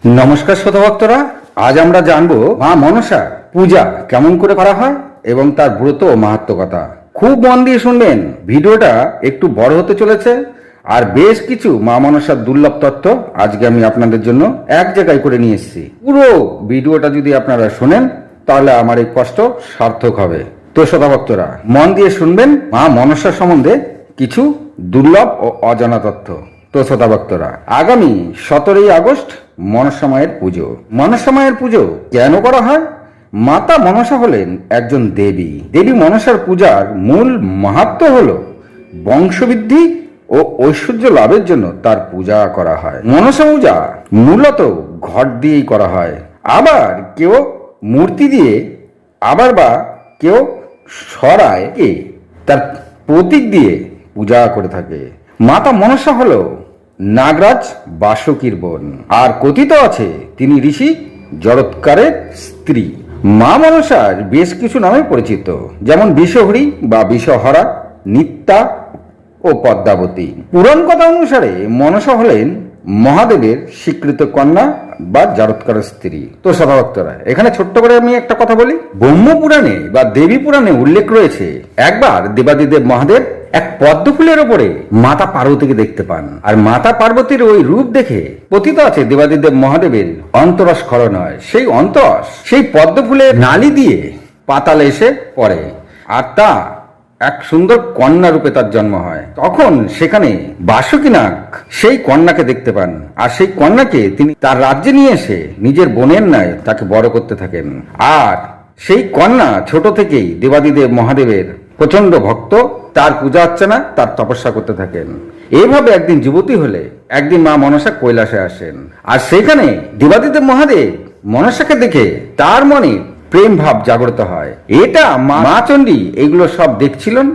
নমস্কার শ্রোতা ভক্তরা, আজ আমরা জানবো মা মনসা পূজা কেমন করে করা হয় এবং তার ব্রত ও মাহাত্ম্য কথা। খুব মন দিয়ে শুনবেন, ভিডিওটা একটু বড় হতে চলেছে আর বেশ কিছু মা মনসার দুর্লভ তথ্য আজকে আমি আপনাদের জন্য এক জায়গায় করে নিয়ে এসেছি। পুরো ভিডিওটা যদি আপনারা শোনেন তাহলে আমার এই কষ্ট সার্থক হবে। তো শ্রোতা ভক্তরা, মন দিয়ে শুনবেন মা মনসা সম্বন্ধে কিছু দুর্লভ ও অজানা তথ্য। তো শ্রোতা ভক্তরা, আগামী 17ই আগস্ট মনসা মায়ের পুজো। মনসা মায়ের পুজো কেন করা হয়? মাতা মনসা হলেন একজন দেবী। দেবী মনসার পূজার মূল মাহাত্ম্য হলো বংশবৃদ্ধি ও ঐশ্বর্য লাভের জন্য তার পূজা করা হয়। মনসা পূজা মূলত ঘট দিয়েই করা হয়, আবার কেউ মূর্তি দিয়ে, আবার বা কেউ সরায় তার প্রতীক দিয়ে পূজা করে থাকে। মাতা মনসা হলো নাগরাজ বাসুকীর বোন, আর কথিত আছে তিনি ঋষি জরৎকারের স্ত্রী। মা মনসার বেশ কিছু নামে পরিচিত, যেমন বিষহরী বা বিষহরা, নিত্যা ও পদ্মাবতী। পুরাণ কথা অনুসারে মনসা হলেন মহাদেবের স্বীকৃত কন্যা বা জরৎকারের স্ত্রী। তো সভাভক্তরা, এখানে ছোট্ট করে আমি একটা কথা বলি। ব্রহ্মপুরাণে বা দেবী পুরাণে উল্লেখ রয়েছে, একবার দেবাদিদেব মহাদেব এক পদ্ম ফুলের ওপরে মাতা পার্বতীকে দেখতে পান, আর মাতা পার্বতীর ওই রূপ দেখে কথিত আছে দেবাদিদেব মহাদেবের অন্তরস স্খলন হয়। সেই অন্তরস সেই পদ্ম ফুলের নালি দিয়ে পাতালে এসে পড়ে, আর তা এক সুন্দর কন্যা রূপে তার জন্ম হয়। তখন সেখানে বাসুকীনাগ সেই কন্যাকে দেখতে পান, আর সেই কন্যাকে তিনি তার রাজ্যে নিয়ে এসে নিজের বোনের ন্যায় তাকে বড় করতে থাকেন। আর সেই কন্যা ছোট থেকেই দেবাদিদেব মহাদেবের প্রচন্ড ভক্ত, তার পূজা অর্চনা, তার তপস্যা করতে থাকেন। এইভাবে একদিন যুবতী হলে একদিন মা মনসা কৈলাসে আসেন, আর সেখানে দেবাদিদেব মহাদেব মনসাকে দেখে তার মনে প্রেম ভাব জাগ্রত হয়। এটা মা চণ্ডী এগুলো সব দেখছিলেন,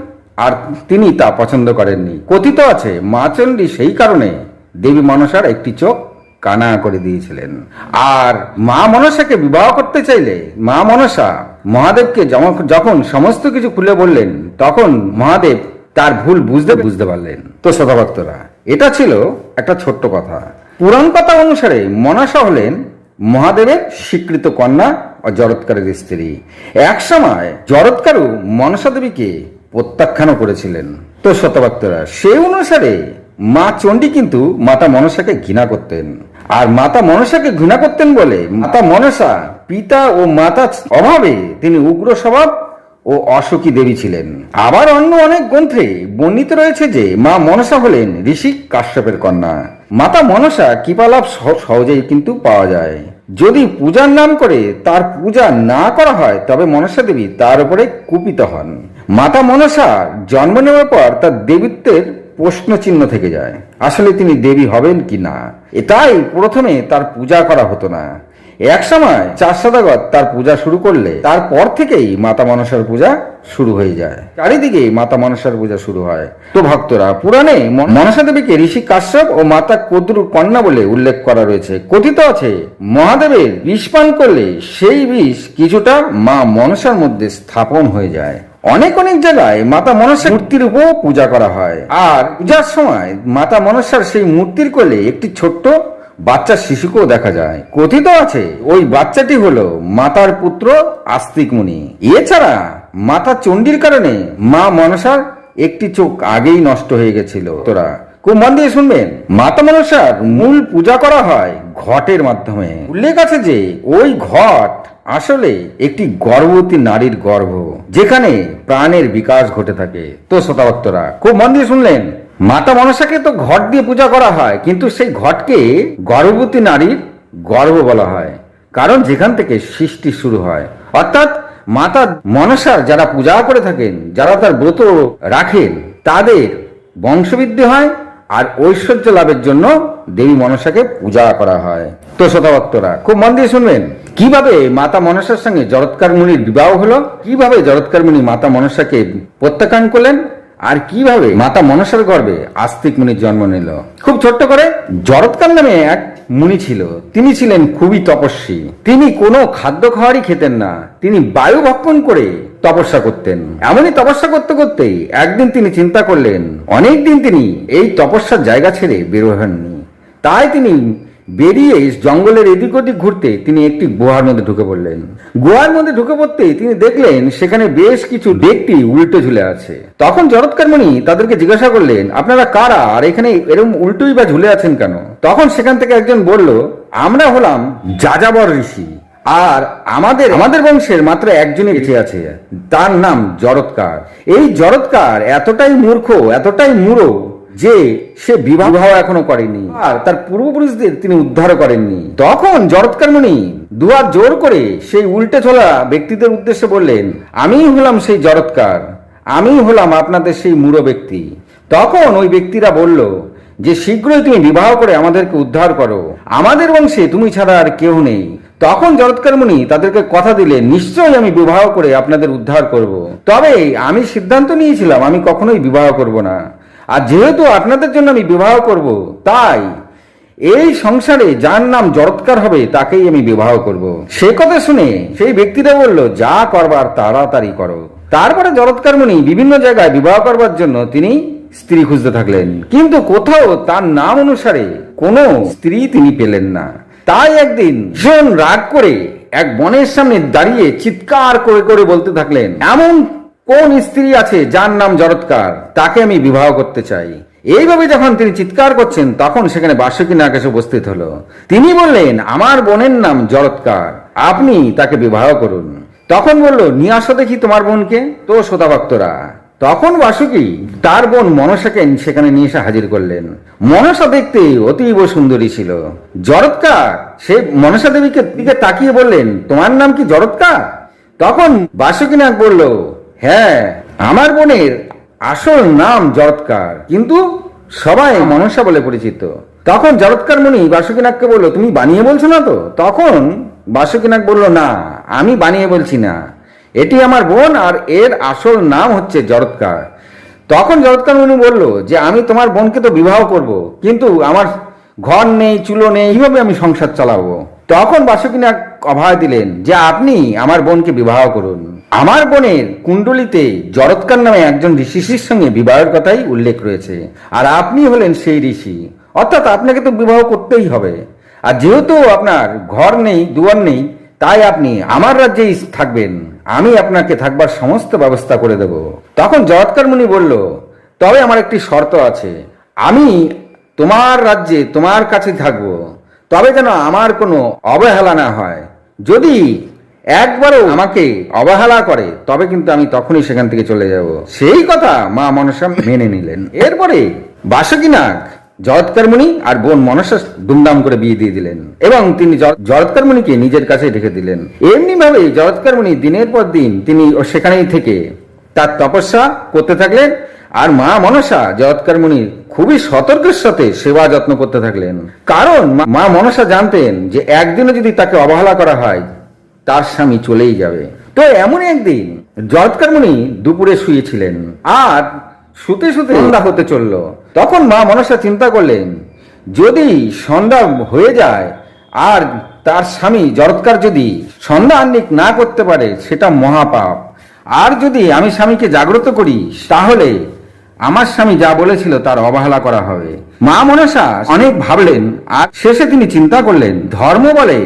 আর তিনি তা পছন্দ করেননি। কথিত আছে মা চণ্ডী সেই কারণে দেবী মনসার একটি চোখ কানা করে দিয়েছিলেন। আর মা মনসাকে বিবাহ করতে চাইলে মা মনসা মহাদেবকে যখন সমস্ত কিছু খুলে বললেন, তখন মহাদেব তার ভুল বুঝতে পারলেন। তো শ্রোতাভক্তরা, এটা ছিল একটা ছোট্ট কথা। পুরাণ কথা অনুসারে মনসা হলেন মহাদেবের স্বীকৃত কন্যা ও জরৎকারের স্ত্রী। এক সময় জরৎকারও মনসা দেবীকে প্রত্যাখ্যানও করেছিলেন। তো শ্রোতাভক্তরা, সেই অনুসারে মা চণ্ডী কিন্তু মাতা মনসাকে ঘৃণা করতেন, আর মাতা মনসাকে ঘৃণা করতেন বলে মাতা মনসা পিতা ও মাতা অভাবে তিনি উগ্র স্বভাব ও অসুখী দেবী ছিলেন। আবার অন্য অনেক গ্রন্থে বর্ণিত রয়েছে যে মা মনসা হলেন ঋষি কাশ্যপের কন্যা। মাতা মনসা কৃপালাভ সহজেই কিন্তু পাওয়া যায়। যদি পূজার নাম করে তার পূজা না করা হয়, তবে মনসা দেবী তার উপরে কুপিত হন। মাতা মনসা জন্ম নেওয়ার পর তার দেবীত্বের প্রশ্ন চিহ্ন থেকে যায়, আসলে তিনি দেবী হবেন কি না। তাই প্রথমে তার পূজা করা হতো না। এক সময় 4 সদাগর তার পূজা শুরু করলে তারপর থেকেই মাতা মনসার পূজা শুরু হয়ে যায়। চারিদিকে মাতা মনসার পূজা শুরু হয়। তো ভক্তরা, পুরাণে মনসা দেবীকে ঋষি কাশ্যপ ও মাতা কদ্রুর কন্যা বলে উল্লেখ করা রয়েছে। কথিত আছে মহাদেবের বিষ পান করলে সেই বিষ কিছুটা মা মনসার মধ্যে স্থাপন হয়ে যায়। অনেক জায়গায় মাতা মনসার মূর্তির উপর পূজা করা হয়, আর পূজার সময় মাতা মনসার সেই মূর্তির কোলে একটি ছোট্ট বাচ্চা শিশুকেও দেখা যায়। কথিত আছে ওই বাচ্চাটি হলো মাতার পুত্র আস্তিক মুনি। এছাড়া মাতা চণ্ডীর কারণে মা মনসার একটি চোখ আগেই নষ্ট হয়ে গেছিল। তোরা খুব মন দিয়ে শুনবেন, মাতা মনসার মূল পূজা করা হয় ঘটের মাধ্যমে। উল্লেখ আছে যে ওই ঘট আসলে একটি গর্ভবতী নারীর গর্ভ, যেখানে প্রাণের বিকাশ ঘটে থাকে। তো শ্রোতাভক্তরা, খুব মন দিয়ে শুনলেন, মাতা মনসাকে তো ঘট দিয়ে পূজা করা হয়, কিন্তু সেই ঘটকে গর্ভবতী নারীর গর্ভ বলা হয়, কারণ যেখান থেকে সৃষ্টি শুরু হয়। অর্থাৎ মাতা মনসার যারা পূজা করে থাকেন, যারা তার ব্রত রাখেন, তাদের বংশবৃদ্ধি হয়, আর ঐশ্বর্য লাভের জন্য দেবী মনসাকে পূজা করা হয়। তো শ্রোতাভক্তরা, খুব মন দিয়ে শুনবেন কিভাবে মাতা মনসার সঙ্গে জরৎকার মুনির বিবাহ হলো, কিভাবে জরৎকার মুনি মাতা মনসাকে প্রত্যাখ্যান করলেন, আর কিভাবে মাতা মনসার গর্ভে আস্তিক মুনির জন্ম নিল। খুব ছোট্ট করে, জরৎকার নামে এক মুনি ছিল। তিনি ছিলেন খুবই তপস্বী। তিনি কোনো খাদ্য খাওয়ারই খেতেন না, তিনি বায়ু ভক্ষণ করে তপস্যা করতেন। এমনই তপস্যা করতে করতে একদিন তিনি চিন্তা করলেন, অনেকদিন তিনি এই তপস্যার জায়গা ছেড়ে বের হননি। তাই তিনি বেরিয়ে জঙ্গলের এদিক ওদিক ঘুরতে তিনি একটি গুহার মধ্যে ঢুকে পড়লেন। গুহার মধ্যে ঢুকে পড়তেই তিনি দেখলেন সেখানে বেশ কিছু ব্যক্তি উল্টো ঝুলে আছে। তখন জরৎকার মুনি তাদেরকে জিজ্ঞাসা করলেন, আপনারা কারা আর এখানে এরকম উল্টোই বা ঝুলে আছেন কেন? তখন সেখান থেকে একজন বলল, আমরা হলাম যাযাবর ঋষি, আর আমাদের বংশের মাত্র একজনই বেঁচে আছে, তার নাম জরৎকার। এই জরৎকার এতটাই মূর্খ, এতটাই মূঢ় যে সে বিবাহ এখনো করেনি, আর তার পূর্বপুরুষদের তিনি উদ্ধার করেননি। তখন জরৎকার মুনি দুহাত জোর করে সেই উল্টে চলা ব্যক্তিদের উদ্দেশ্যে বললেন, আমিই হলাম সেই জরৎকার, আমিই হলাম আপনাদের সেই মূঢ় ব্যক্তি। তখন ওই ব্যক্তিরা বলল যে শীঘ্রই তুমি বিবাহ করে আমাদেরকে উদ্ধার করো, আমাদের বংশে তুমি ছাড়া আর কেউ নেই। তখন জরৎকার মুনি তাদেরকে কথা দিলেন, নিশ্চয়ই আমি বিবাহ করে আপনাদের উদ্ধার করব। তবে আমি সিদ্ধান্ত নিয়েছিলাম আমি কখনোই বিবাহ করব না, আর যেহেতু আপনাদের জন্য আমি বিবাহ করব, তাই এই সংসারে যার নাম জরৎকার হবে তাকেই আমি বিবাহ করব। সে কথা শুনে সেই ব্যক্তিরা বলল, যা করবার তাড়াতাড়ি করো। তারপরে জরৎকার মুনি বিভিন্ন জায়গায় বিবাহ করবার জন্য তিনি স্ত্রী খুঁজতে থাকলেন, কিন্তু কোথাও তার নাম অনুসারে কোনো স্ত্রী তিনি পেলেন না। তাই একদিন ভীষণ রাগ করে এক বনের সামনে দাঁড়িয়ে চিৎকার করে করে বলতে থাকলেন, এমন কোন স্ত্রী আছে যার নাম জরৎকার, তাকে আমি বিবাহ করতে চাই। এইভাবে যখন তিনি চিৎকার করছেন তখন সেখানে বাসুকী নাগ এসে উপস্থিত হলো। তিনি বললেন, আমার বোনের নাম জরৎকার, আপনি তাকে বিবাহ করুন। তখন বলল, নিয়ে আসো দেখি তোমার বোনকে। তো শ্রোতা ভক্তরা, তখন বাসুকী তার বোন মনসাকে সেখানে নিয়ে এসে হাজির করলেন। মনসা দেখতে অতীব সুন্দরী ছিল। জরৎকার সে মনসা দেবীকে দিকে তাকিয়ে বললেন, তোমার নাম কি জরৎকার? তখন বাসুকী নাগ বলল, হ্যাঁ, আমার বোনের আসল নাম জরৎকার, কিন্তু সবাই মনসা বলে পরিচিত। তখন জরৎকার মুনি বাসুকী নাগকে বলল, তুমি বানিয়ে বলছো না তো? তখন বাসুকী নাগ বলল, না, আমি বানিয়ে বলছি না, এটি আমার বোন আর এর আসল নাম হচ্ছে জরৎকার। তখন জরৎকার মুনি বলল যে আমি তোমার বোনকে তো বিবাহ করব, কিন্তু আমার ঘর নেই, চুলো নেই, কিভাবে আমি সংসার চালাবো? তখন বাসুকী নাগ অভয় দিলেন যে আপনি আমার বোনকে বিবাহ করুন। আমার বোনের কুণ্ডলিতে জরৎকার নামে একজন ঋষির সঙ্গে বিবাহের কথাই উল্লেখ রয়েছে, আর আপনি হলেন সেই ঋষি, অর্থাৎ আপনাকে তো বিবাহ করতেই হবে। আর যেহেতু আপনার ঘর নেই, দুয়ার নেই, তাই আপনি আমার রাজ্যেই থাকবেন, আমি আপনাকে থাকবার সমস্ত ব্যবস্থা করে দেব। তখন জরৎকার মুনি বলল, তবে আমার একটি শর্ত আছে, আমি তোমার রাজ্যে তোমার কাছে থাকবো, তবে যেন আমার কোনো অবহেলা না হয়। যদি একবারও আমাকে অবহেলা করে তবে কিন্তু আমি তখনই সেখান থেকে চলে যাব। সেই কথা মা মনসা মেনে নিলেন। এরপরে বাসুকী নাগ জরৎকার মুনি আর বোন মনসা ধুমধাম করে বিয়ে দিয়ে দিলেন এবং তিনি জরৎকার মুনিকে নিজের কাছে রেখে দিলেন। এমনি ভাবে জরৎকার মুনি দিনের পর দিন তিনি সেখানেই থেকে তার তপস্যা করতে থাকলেন, আর মা মনসা জরৎকার মুনির খুবই সতর্কের সাথে সেবা যত্ন করতে থাকলেন। কারণ মা মনসা জানতেন যে একদিনও যদি তাকে অবহেলা করা হয় তার স্বামী চলেই যাবে। তো এমন একদিন জরৎকার মুনি দুপুরে শুয়েছিলেন, আর শুতে শুতে সন্ধ্যা হতে চলল। তখন মা মনসা চিন্তা করলেন, যদি সন্ধ্যা হয়ে যায় আর তার স্বামী জরৎকার যদি সন্ধ্যা আহ্নিক না করতে পারে সেটা মহাপাপ, আর যদি আমি স্বামীকে জাগ্রত করি তাহলে আমার স্বামী যা বলেছিল তার অবহেলা করা হবে। মা মনসা অনেক ভাবলেন, আর শেষে তিনি চিন্তা করলেন, ধর্ম বলে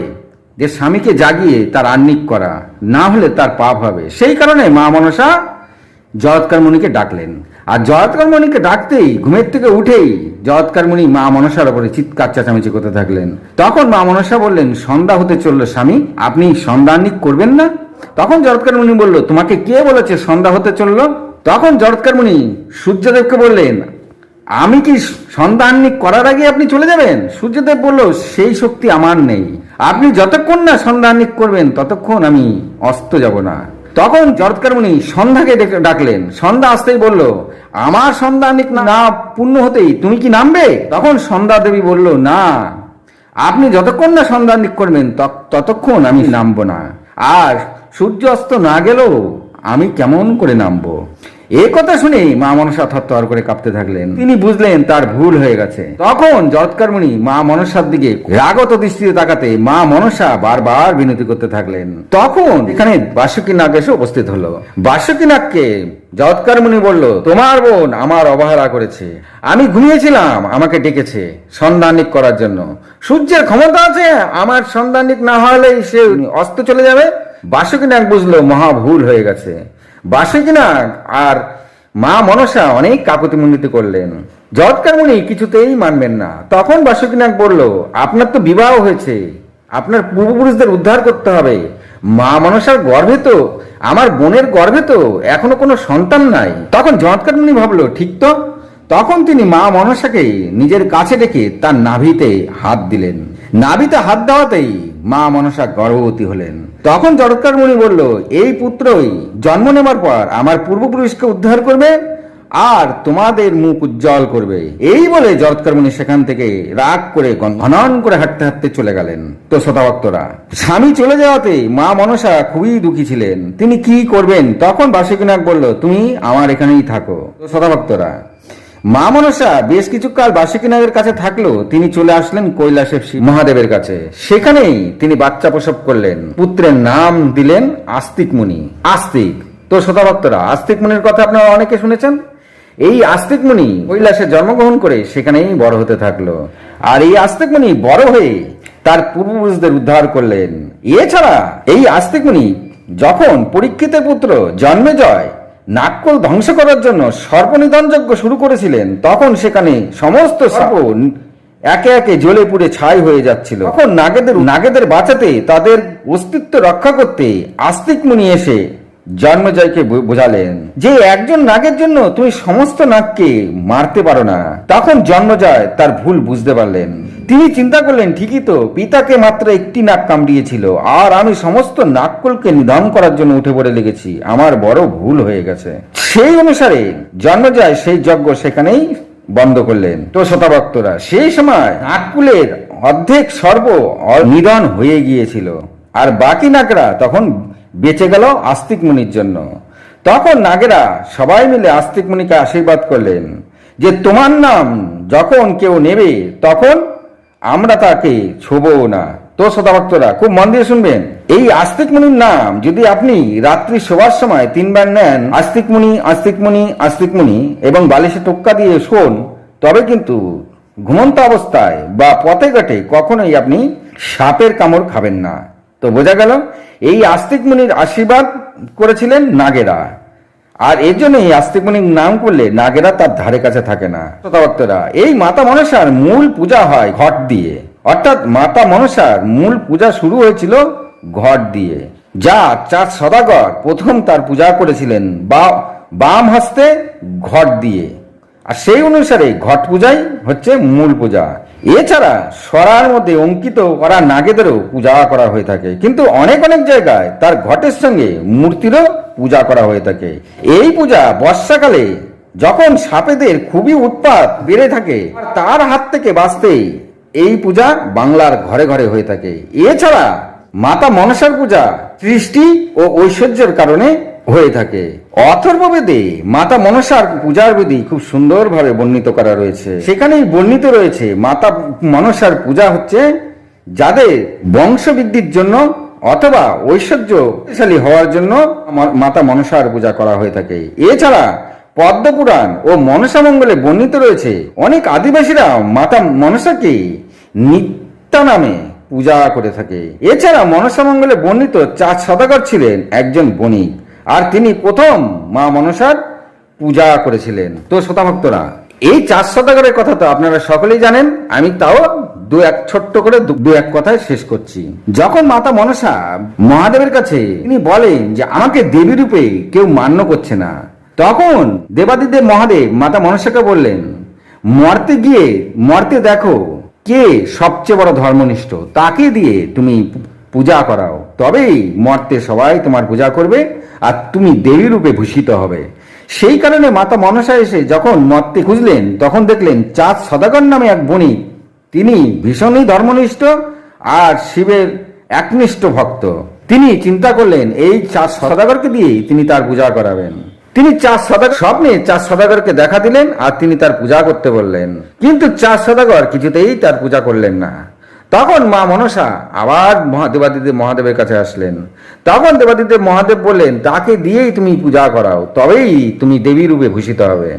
যে স্বামীকে জাগিয়ে তার আহ্নিক করা, না হলে তার পাপ হবে। সেই কারণে মা মনসা জরৎকার মুনিকে ডাকলেন, আর জরৎকার মুনিকে ডাকতেই ঘুমের থেকে উঠেই জরৎকার মুনি মা মনসার উপরে চিৎকার চেঁচামেচি করতে থাকলেন। তখন মা মনসা বললেন, সন্ধ্যা হতে চললো স্বামী, আপনি সন্ধ্যা আহ্নিক করবেন না? তখন জরৎকার মুনি বলল, তোমাকে কে বলেছে সন্ধ্যা হতে চললো? তখন জরৎকার মুনি সূর্যদেবকে বললেন, আমি কি সন্ধ্যা আহ্নিক করার আগে আপনি চলে যাবেন? সূর্যদেব বলল, সেই শক্তি আমার নেই, আপনি যতক্ষণ না সন্ধ্যা আহ্নিক করবেন ততক্ষণ আমি অস্ত যাব না। তখন জরৎকার মুনি সন্ধ্যাকে ডাকলেন। সন্ধ্যা আসতেই বলল, আমার সন্ধ্যা আহ্নিক না পূর্ণ হতেই তুমি কি নামবে? তখন সন্ধ্যা দেবী বলল, না, আপনি যতক্ষণ না সন্ধ্যা আহ্নিক করবেন ততক্ষণ আমি নামবো না, আর সূর্য অস্ত না গেলেও আমি কেমন করে নামবো? এই কথা শুনে মা মনসা থরথর করে কাঁপতে থাকলেন। তিনি বুঝলেন তার ভুল হয়ে গেছে। তখন জরৎকার মুনি মা মনসার দিকে রাগত দৃষ্টিতে তাকাতে মা মনসা বারবার বিনতি করতে থাকলেন। তখন এখানে বাসুকী নাগ এসে উপস্থিত হলো। বাসুকী নাগকে জরৎকার মুনি বলল, তোমার বোন আমার অবহেলা করেছে, আমি ঘুমিয়েছিলাম, আমাকে ডেকেছে সন্ধানিক করার জন্য। সূর্যের ক্ষমতা আছে, আমার সন্ধানিক না হলেই সে অস্ত চলে যাবে। বাসুকী নাগ বুঝলো মহা ভুল হয়ে গেছে। বাসুকী নাগ আর মা মনসা অনেক কাকুতি মিনতি করলেন। জরৎকার মুনি কিছুতেই মানবেন না। তখন বাসুকী নাগ বলল, আপনার তো বিবাহ হয়েছে, আপনার পূর্বপুরুষদের উদ্ধার করতে হবে। মা মনসার গর্ভে তো, আমার বোনের গর্ভে তো এখনো কোনো সন্তান নাই। তখন জরৎকার মুনি ভাবলো, ঠিক তো। তখন তিনি মা মনসাকে নিজের কাছে ডেকে তার নাভিতে হাত দিলেন। নাভিতে হাত দেওয়াতেই মা মনসা গর্ভবতী হলেন। তখন জরৎকার মুনি বলল, এই পুত্রই জন্ম নেবার পর আমার পূর্বপুরুষকে উদ্ধার করবে আর তোমাদের মুখ উজ্জ্বল করবে। এই বলে জরৎকার মুনি সেখান থেকে রাগ করে ঘনন করে হাঁটতে হাঁটতে চলে গেলেন। তো শ্রোতাভক্তরা, স্বামী চলে যাওয়াতে মা মনসা খুবই দুঃখী ছিলেন। তিনি কি করবেন? তখন বাসুকী নাগ বলল, তুমি আমার এখানেই থাকো। তো শ্রোতাভক্তরা, মা মনসা বেশ কিছুকাল বাসুকী নাগের কাছে থাকলো। তিনি চলে আসলেন কৈলাসের শিব মহাদেবের কাছে। সেখানেই তিনি বাচ্চা প্রসব করলেন। পুত্রের নাম দিলেন আস্তিক মুনি। আস্তিক। তো শ্রোতাভক্তরা, আস্তিক মুনির কথা আপনারা অনেকে শুনেছেন। এই আস্তিক মুনি কৈলাসে জন্মগ্রহণ করে সেখানেই বড় হতে থাকলো। আর এই আস্তিক মুনি বড় হয়ে তার পূর্বপুরুষদের উদ্ধার করলেন। এছাড়া এই আস্তিক মুনি যখন পরীক্ষিতের পুত্র জন্মেজয় নাগকুল ধ্বংস করার জন্য সর্পনিধন যজ্ঞ শুরু করেছিলেন, তখন সেখানে সমস্ত সর্প একে একে জ্বলে পুড়ে ছাই হয়ে যাচ্ছিল। তখন নাগেদের বাঁচাতে, তাদের অস্তিত্ব রক্ষা করতে আস্তিক মুনি এসে জন্মেজয়কে বোঝালেন যে একজন নাগের জন্য তুমি সমস্ত নাগকে মারতে পারো না। তখন জন্মেজয় তার ভুল বুঝতে পারলেন। তিনি চিন্তা করলেন, ঠিকই তো, পিতাকে মাত্র একটি নাগ কামড়িয়েছিল আর আমি সমস্ত নাগকুলকে নিধন করার জন্য উঠে পড়ে লেগেছি। আমার বড় ভুল হয়ে গেছে। সেই অনুসারে জন্মেজয় সেই যজ্ঞ সেখানেই বন্ধ করলেন। তো শ্রোতাভক্তরা, সেই সময় নাগকুলের অর্ধেক সর্ব নিধন হয়ে গিয়েছিল আর বাকি নাগরা তখন বেঁচে গেল আস্তিক মুনির জন্য। তখন নাগেরা সবাই মিলে আস্তিক মুনিকে আশীর্বাদ করলেন যে তোমার নাম যখন কেউ নেবে তখন আমরা তাকে ছোবও না। তো শ্রোতাভক্তরা, খুব মন দিয়ে শুনবেন। এই আস্তিক মুনির নাম যদি আপনি রাত্রি শোবার সময় 3 বার নেন, আস্তিক মুনি আস্তিক মুনি আস্তিক মুনি, এবং বালিশে টোক্কা দিয়ে শোন, তবে কিন্তু ঘুমন্ত অবস্থায় বা পথে ঘাটে কখনোই আপনি সাপের কামড় খাবেন না। তো বোঝা গেল, এই আস্তিক মুনির আশীর্বাদ করেছিলেন নাগেরা। আর এর জন্য এই আস্তিক মুনির নাম করলে নাগেরা তার ধারে কাছে থাকে না। শ্রোতাভক্তরা, এই মাতা মনসার মূল পূজা হয় ঘট দিয়ে। অর্থাৎ মাতা মনসার মূল পূজা শুরু হয়েছিল ঘট দিয়ে, যা 4 সদাগর প্রথম তার পূজা করেছিলেন বাম হস্তে ঘট দিয়ে। আর সেই অনুসারে ঘট পূজাই হচ্ছে মূল পূজা। এছাড়া সরার মধ্যে অঙ্কিত করা নাগেদেরও পূজা করা হয়ে থাকে, কিন্তু অনেক অনেক জায়গায় তার ঘটের সঙ্গে মূর্তিরও পূজা করা হয়ে থাকে। এই পূজা বর্ষাকালে যখন সাপেদের খুবই উৎপাত বেড়ে থাকে, তার হাত থেকে বাঁচতে এই পূজা বাংলার ঘরে ঘরে হয়ে থাকে। এছাড়া মাতা মনসার পূজা সৃষ্টি ও ঐশ্বর্যের কারণে হয়ে থাকে। অথর্ববেদে মাতা মনসার পূজার বিধি খুব সুন্দরভাবে বর্ণিত করা রয়েছে। সেখানেই বর্ণিত রয়েছে মাতা মনসার পূজা হচ্ছে যাদের বংশ বৃদ্ধির জন্য অথবা ঐশ্বর্যশালী হওয়ার জন্য মাতা মনসার পূজা করা হয়ে থাকে। এছাড়া পদ্মপুরাণ ও মনসা মঙ্গলে বর্ণিত রয়েছে অনেক আদিবাসীরা মাতা মনসাকে নিত্যা নামে পূজা করে থাকে। এছাড়া মনসা মঙ্গলে বর্ণিত 4 সদাগর ছিলেন একজন বণিক, আর তিনি প্রথম মা মনসার পূজা করেছিলেন। তো শ্রোতাভক্তরা, এই 4 সদাগরের কথা তো আপনারা সকলেই জানেন, আমি তাও ছোট্ট করে দু এক কথায় শেষ করছি। যখন মাতা মনসা মহাদেবের কাছে তিনি বলেন যে আমাকে দেবী রূপে কেউ মান্য করছে না, তখন দেবাদিদেব মহাদেব মাতা মনসাকে বললেন, মর্তে দেখো কে সবচেয়ে বড় ধর্মনিষ্ঠ, তাকে দিয়ে তুমি পূজা করাও, তবেই মর্তে সবাই তোমার পূজা করবে আর তুমি দেবী রূপে ভূষিত হবে। সেই কারণে মাতা মনসা এসে যখন মর্তে খুঁজলেন, তখন দেখলেন 4 সদাগর নামে এক বণিক, তিনি ভীষণই ধর্মনিষ্ঠ আর শিবের একনিষ্ঠ ভক্ত। তিনি চিন্তা করলেন এই 4 সদাগরকে দিয়েই তিনি তার পূজা করাবেন। তিনি চার সদাগর স্বপ্নে চার সদাগরকে দেখা দিলেন আর তিনি তার পূজা করতে বললেন, কিন্তু চার সদাগর কিছুতেই তার পূজা করলেন না। তখন মা মনসা আবার দেবাদিদেব মহাদেবের কাছে আসলেন। তখন দেবাদিদেব মহাদেব বললেন, তাকে দিয়েই তুমি পূজা করাও, তবেই তুমি দেবী রূপে ভূষিত হবে।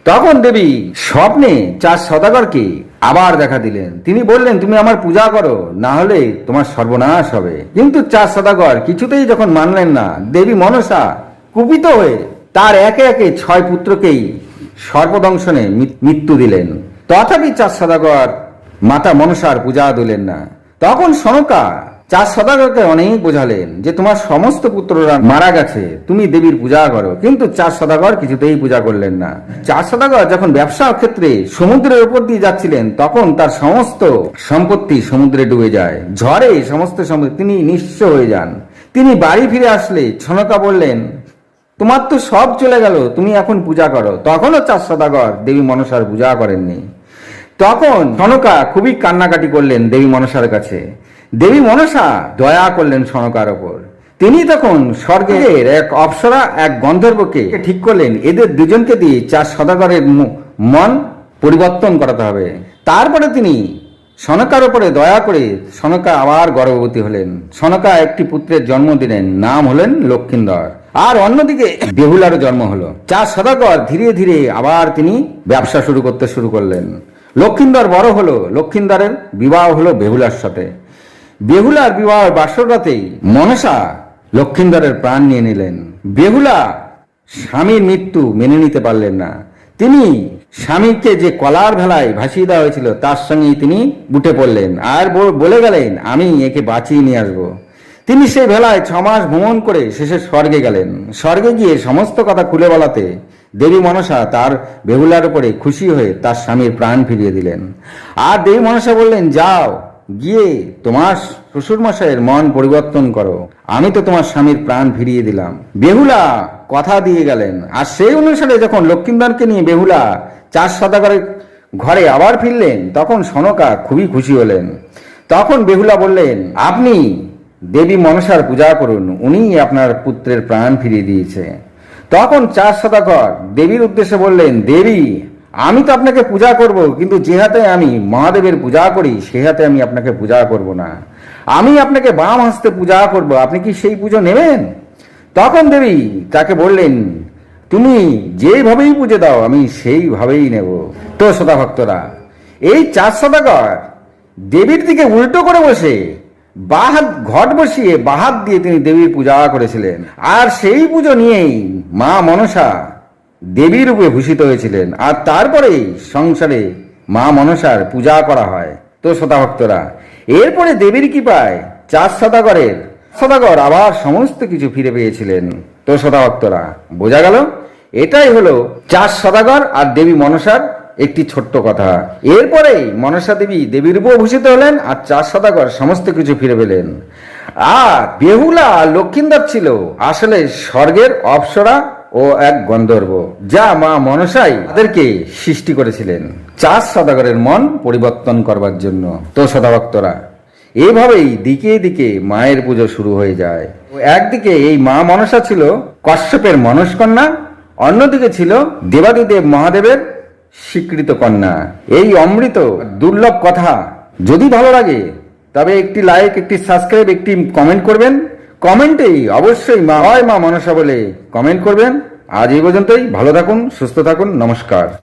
তখন দেবী স্বপ্নে চার সদাগরকে আবার দেখা দিলেন। তিনি বললেন, তুমি আমার পূজা করো, না হলে তোমার সর্বনাশ হবে। কিন্তু চার সদাগর কিছুতেই যখন মানলেন না, দেবী মনসা কুপিত হয়ে তার একে একে 6 পুত্রকেই সর্পদংশনে মৃত্যু দিলেন। তথাপি চার সদাগর মাতা মনসার পূজা দিলেন না। তখন সনকা চার সদাগরকে অনেক বোঝালেন যে তোমার সমস্ত পুত্ররা মারা গেছে, তুমি দেবীর পূজা করো, কিন্তু চার সদাগর কিছুতেই পূজা করলেন না। চার সদাগর যখন ব্যবসা ক্ষেত্রে সমুদ্রের উপর দিয়ে যাচ্ছিলেন, তখন তার সমস্ত সম্পত্তি সমুদ্রে ডুবে যায়। ঝড়ে সমস্ত সম্পত্তি তিনি নিঃস্ব হয়ে যান। তিনি বাড়ি ফিরে আসলে সনকা বললেন, তোমার তো সব চলে গেল, তুমি এখন পূজা করো। তখনও চার সদাগর দেবী মনসার পূজা করেননি। তখন সনকা খুবই কান্নাকাটি করলেন দেবী মনসার কাছে। দেবী মনসা দয়া করলেন সনকার ওপর। তিনি তখন স্বর্গের এক অপ্সরা এক গন্ধর্বকে ঠিক করলেন, এদের দুজনকে দিয়ে চার সদাগরের মন পরিবর্তন করাতে হবে। তারপরে তিনি সনকার ওপরে দয়া করে সনকা আবার গর্ভবতী হলেন। সনকা একটি পুত্রের জন্ম দিলেন, নাম হলেন লক্ষিন্দর। আর অন্যদিকে বেহুলারও জন্ম হলো। চার সদাগর ধীরে ধীরে আবার তিনি ব্যবসা শুরু করলেন। লক্ষিন্দর বড় হলো। লক্ষিন্দরের বিবাহ হলো বেহুলার সাথে। বেহুলার বিবাহ বাসর রাতেই মনসা লক্ষিন্দরের প্রাণ নিয়ে নিলেন। বেহুলা স্বামীর মৃত্যু মেনে নিতে পারলেন না। তিনি স্বামীকে যে কলার ভেলায় ভাসিয়ে দেওয়া হয়েছিল তার সঙ্গেই তিনি উঠে পড়লেন আর বলে গেলেন, আমি একে বাঁচিয়ে নিয়ে আসবো। তিনি সেই ভেলায় 6 মাস ভ্রমণ করে শেষে স্বর্গে গেলেন। স্বর্গে গিয়ে সমস্ত কথা খুলে বলাতে দেবী মনসা তার বেহুলার উপরে খুশি হয়ে তার স্বামীর প্রাণ ফিরিয়ে দিলেন। আর দেবী মনসা বললেন, যাও গিয়ে তোমার শ্বশুর মশাইয়ের মন পরিবর্তন করো, আমি তো তোমার স্বামীর প্রাণ ফিরিয়ে দিলাম। বেহুলা কথা দিয়ে গেলেন। আর সেই অনুসারে যখন লক্ষিন্দরকে নিয়ে বেহুলা চার সদাগরের ঘরে আবার ফিরলেন, তখন সনকা খুবই খুশি হলেন। তখন বেহুলা বললেন, আপনি দেবী মনসার পূজা করুন, উনিই আপনার পুত্রের প্রাণ ফিরিয়ে দিয়েছে। তখন চার সদাগর দেবীর উদ্দেশ্যে বললেন, দেবী আমি তো আপনাকে পূজা করব, কিন্তু যে হাতে আমি মহাদেবের পূজা করি সে হাতে আমি আপনাকে পূজা করব না। আমি আপনাকে বাম হস্তে পূজা করব, আপনি কি সেই পুজো নেবেন? তখন দেবী তাকে বললেন, তুমি যেভাবেই পুজো দাও আমি সেইভাবেই নেব। তো শ্রোতা ভক্তরা, এই চার সদাগর দেবীর দিকে উল্টো করে বসে বাহাত ঘট বসিয়ে বাহাত দিয়ে তিনি দেবীর পূজা করেছিলেন। আর সেই পুজো নিয়েই মা মনসা দেবী রূপে ভূষিত হয়েছিলেন। আর তারপরেই সংসারে মা মনসার পূজা করা হয়। তো শ্রোতা ভক্তরা, এরপরে দেবীর কৃপায় চার সদাগর আবার সমস্ত কিছু ফিরে পেয়েছিলেন। তো শ্রোতা ভক্তরা, বোঝা গেল এটাই হলো চার সদাগর আর দেবী মনসার একটি ছোট্ট কথা। এরপরেই মনসা দেবী দেবী রূপে ভূষিত হলেন আর চার সদাগর সমস্ত কিছু ফিরে পেলেন। আর বেহুলা লক্ষিন্দর ছিল আসলে স্বর্গের অপ্সরা ও এক গন্ধর্ব, যা মা মনসাই তাদেরকে সৃষ্টি করেছিলেন চার সদাগরের মন পরিবর্তন করবার জন্য। তো সদাভক্তরা, এইভাবেই দিকে দিকে মায়ের পুজো শুরু হয়ে যায়। একদিকে এই মা মনসা ছিল কশ্যপের মনস্কন্যা, অন্যদিকে ছিল দেবাদিদেব মহাদেবের স্বীকৃত কন্যা। এই অমৃত দুর্লভ কথা যদি ভালো লাগে তবে একটি লাইক, একটি সাবস্ক্রাইব, একটি কমেন্ট করবেন। কমেন্টেই অবশ্যই মা মনসা বলে কমেন্ট করবেন। আজ এই পর্যন্তই। ভালো থাকুন, সুস্থ থাকুন, নমস্কার।